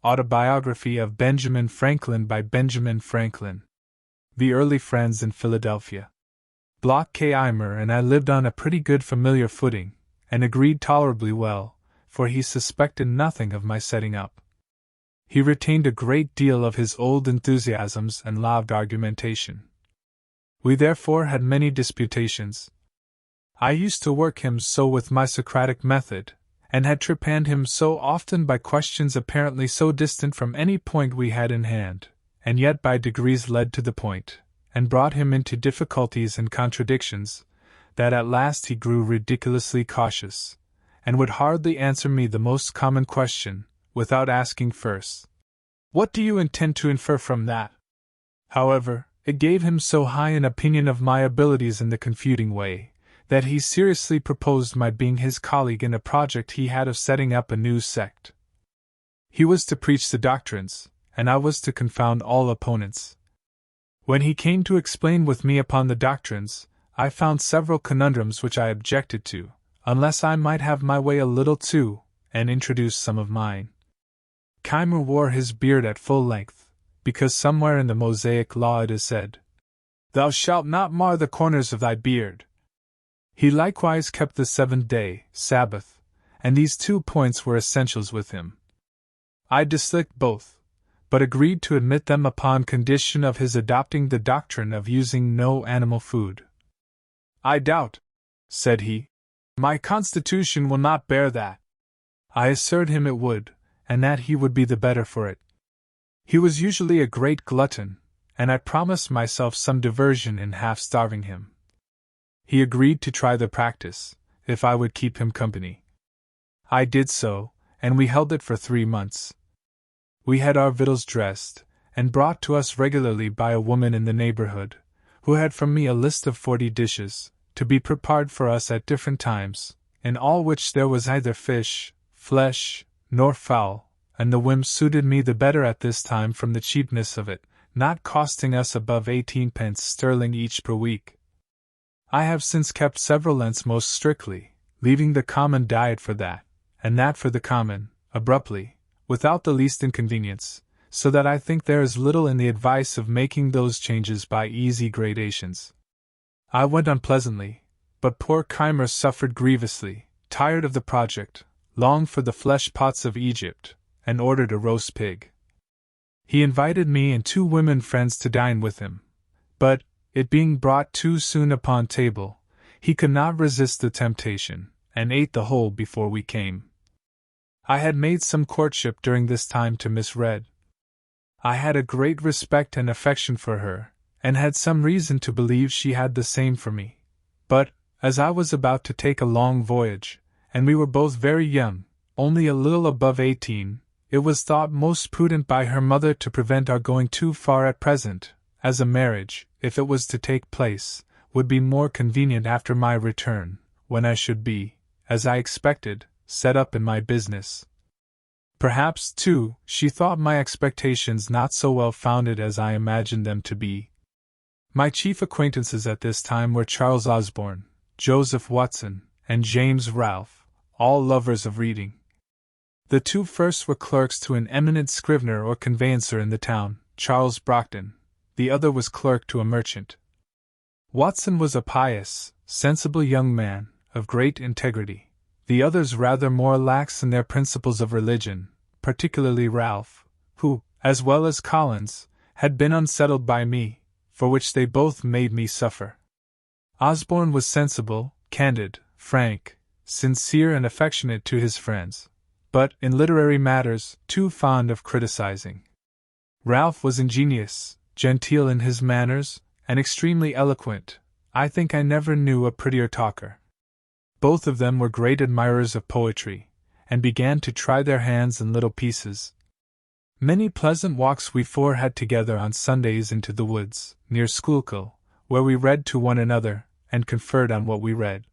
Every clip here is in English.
Autobiography of Benjamin Franklin by Benjamin Franklin. The Early Friends in Philadelphia. Block K. Eimer and I lived on a pretty good familiar footing, and agreed tolerably well, for he suspected nothing of my setting up. He retained a great deal of his old enthusiasms and loved argumentation. We therefore had many disputations. I used to work him so with my Socratic method, and had trepanned him so often by questions apparently so distant from any point we had in hand, and yet by degrees led to the point, and brought him into difficulties and contradictions, that at last he grew ridiculously cautious, and would hardly answer me the most common question, without asking first, "What do you intend to infer from that?" However, it gave him so high an opinion of my abilities in the confuting way, that he seriously proposed my being his colleague in a project he had of setting up a new sect. He was to preach the doctrines, and I was to confound all opponents. When he came to explain with me upon the doctrines, I found several conundrums which I objected to, unless I might have my way a little too, and introduce some of mine. Keimer wore his beard at full length, because somewhere in the Mosaic law it is said, "Thou shalt not mar the corners of thy beard." He likewise kept the seventh-day, Sabbath, and these 2 points were essentials with him. I disliked both, but agreed to admit them upon condition of his adopting the doctrine of using no animal food. "I doubt," said he, "my constitution will not bear that." I assured him it would, and that he would be the better for it. He was usually a great glutton, and I promised myself some diversion in half-starving him. He agreed to try the practice, if I would keep him company. I did so, and we held it for 3 months. We had our victuals dressed, and brought to us regularly by a woman in the neighborhood, who had from me a list of 40 dishes, to be prepared for us at different times, in all which there was neither fish, flesh, nor fowl, and the whim suited me the better at this time from the cheapness of it, not costing us above 18 pence sterling each per week. I have since kept several Lents most strictly, leaving the common diet for that, and that for the common, abruptly, without the least inconvenience, so that I think there is little in the advice of making those changes by easy gradations. I went on pleasantly, but poor Keimer suffered grievously, tired of the project, longed for the flesh pots of Egypt, and ordered a roast pig. He invited me and 2 women friends to dine with him, but, it being brought too soon upon table, he could not resist the temptation, and ate the whole before we came. I had made some courtship during this time to Miss Red. I had a great respect and affection for her, and had some reason to believe she had the same for me. But, as I was about to take a long voyage, and we were both very young, only a little above 18, it was thought most prudent by her mother to prevent our going too far at present, as a marriage, if it was to take place, would be more convenient after my return, when I should be, as I expected, set up in my business. Perhaps, too, she thought my expectations not so well founded as I imagined them to be. My chief acquaintances at this time were Charles Osborne, Joseph Watson, and James Ralph, all lovers of reading. The 2 first were clerks to an eminent scrivener or conveyancer in the town, Charles Brockton. The other was clerk to a merchant. Watson was a pious, sensible young man, of great integrity. The others rather more lax in their principles of religion, particularly Ralph, who, as well as Collins, had been unsettled by me, for which they both made me suffer. Osborne was sensible, candid, frank, sincere and affectionate to his friends, but, in literary matters, too fond of criticizing. Ralph was ingenious, genteel in his manners, and extremely eloquent. I think I never knew a prettier talker. Both of them were great admirers of poetry, and began to try their hands in little pieces. Many pleasant walks we 4 had together on Sundays into the woods, near Schuylkill, where we read to one another, and conferred on what we read.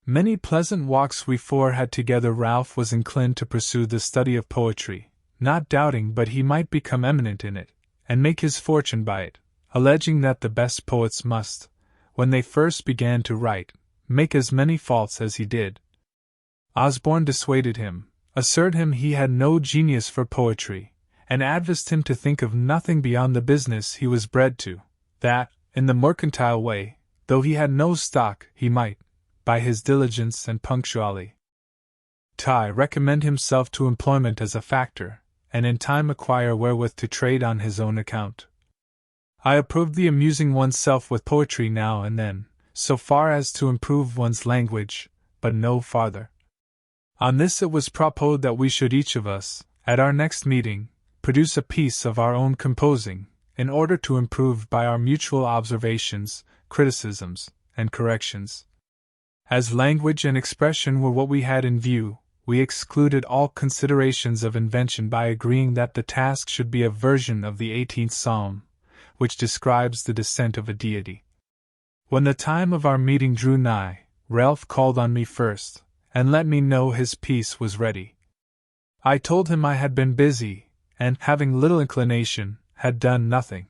Many pleasant walks we 4 had together. Ralph was inclined to pursue the study of poetry, not doubting but he might become eminent in it, and make his fortune by it, alleging that the best poets must, when they first began to write, make as many faults as he did. Osborne dissuaded him, assured him he had no genius for poetry, and advised him to think of nothing beyond the business he was bred to, that, in the mercantile way, though he had no stock, he might, by his diligence and punctuality, recommend himself to employment as a factor, and in time acquire wherewith to trade on his own account. I approved the amusing oneself with poetry now and then, so far as to improve one's language, but no farther. On this it was proposed that we should each of us, at our next meeting, produce a piece of our own composing, in order to improve by our mutual observations, criticisms, and corrections. As language and expression were what we had in view, we excluded all considerations of invention by agreeing that the task should be a version of the 18th Psalm, which describes the descent of a deity. When the time of our meeting drew nigh, Ralph called on me first, and let me know his piece was ready. I told him I had been busy, and, having little inclination, had done nothing.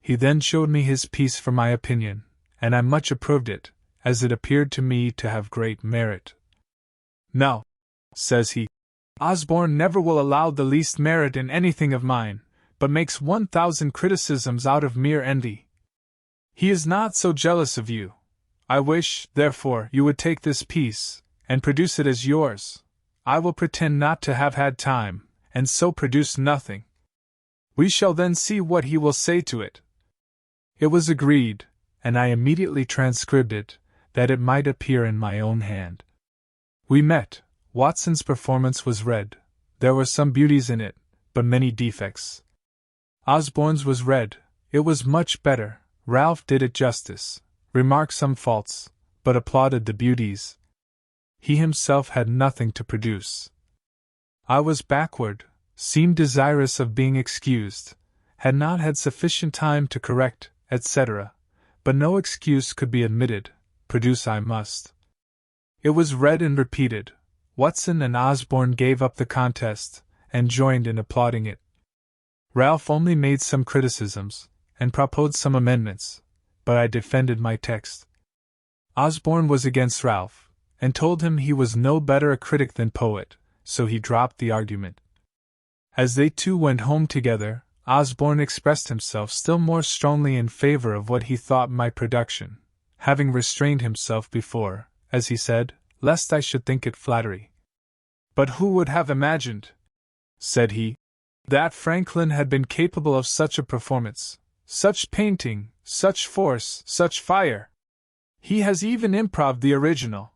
He then showed me his piece for my opinion, and I much approved it, as it appeared to me to have great merit. "Now," says he, "Osborne never will allow the least merit in anything of mine, but makes 1,000 criticisms out of mere envy. He is not so jealous of you. I wish, therefore, you would take this piece, and produce it as yours. I will pretend not to have had time, and so produce nothing. We shall then see what he will say to it." It was agreed, and I immediately transcribed it, that it might appear in my own hand. We met. Watson's performance was read. There were some beauties in it, but many defects. Osborne's was read. It was much better. Ralph did it justice, remarked some faults, but applauded the beauties. He himself had nothing to produce. I was backward, seemed desirous of being excused, had not had sufficient time to correct, etc., but no excuse could be admitted, produce I must. It was read and repeated. Watson and Osborne gave up the contest, and joined in applauding it. Ralph only made some criticisms, and proposed some amendments, but I defended my text. Osborne was against Ralph, and told him he was no better a critic than poet, so he dropped the argument. As they two went home together, Osborne expressed himself still more strongly in favor of what he thought my production, having restrained himself before, as he said, lest I should think it flattery. "But who would have imagined," said he, "that Franklin had been capable of such a performance, such painting, such force, such fire? He has even improved the original.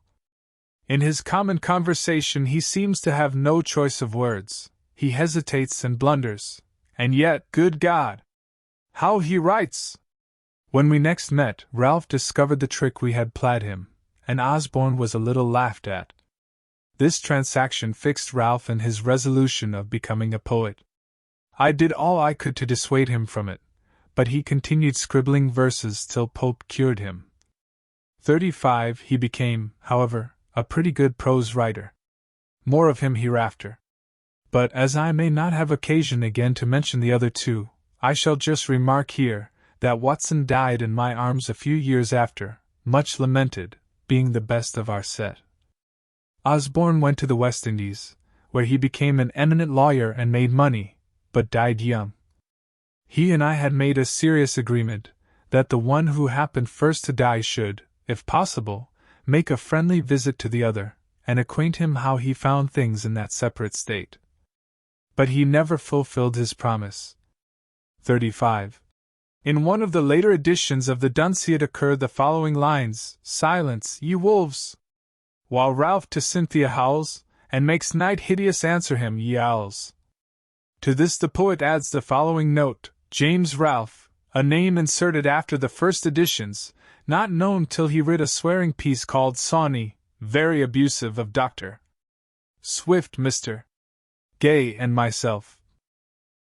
In his common conversation he seems to have no choice of words, he hesitates and blunders, and yet, good God! How he writes!" When we next met, Ralph discovered the trick we had played him, and Osborne was a little laughed at. This transaction fixed Ralph in his resolution of becoming a poet. I did all I could to dissuade him from it, but he continued scribbling verses till Pope cured him. 35 He became, however, a pretty good prose writer. More of him hereafter. But as I may not have occasion again to mention the other two, I shall just remark here, that Watson died in my arms a few years after, much lamented, being the best of our set. Osborne went to the West Indies, where he became an eminent lawyer and made money, but died young. He and I had made a serious agreement, that the one who happened first to die should, if possible, make a friendly visit to the other, and acquaint him how he found things in that separate state. But he never fulfilled his promise. 35. In one of the later editions of the Dunciad occur the following lines: "Silence, ye wolves! While Ralph to Cynthia howls, and makes night hideous answer him, ye owls." To this the poet adds the following note: James Ralph, a name inserted after the first editions, not known till he writ a swearing piece called Sawney, very abusive of Dr. Swift, Mr. Gay, and myself.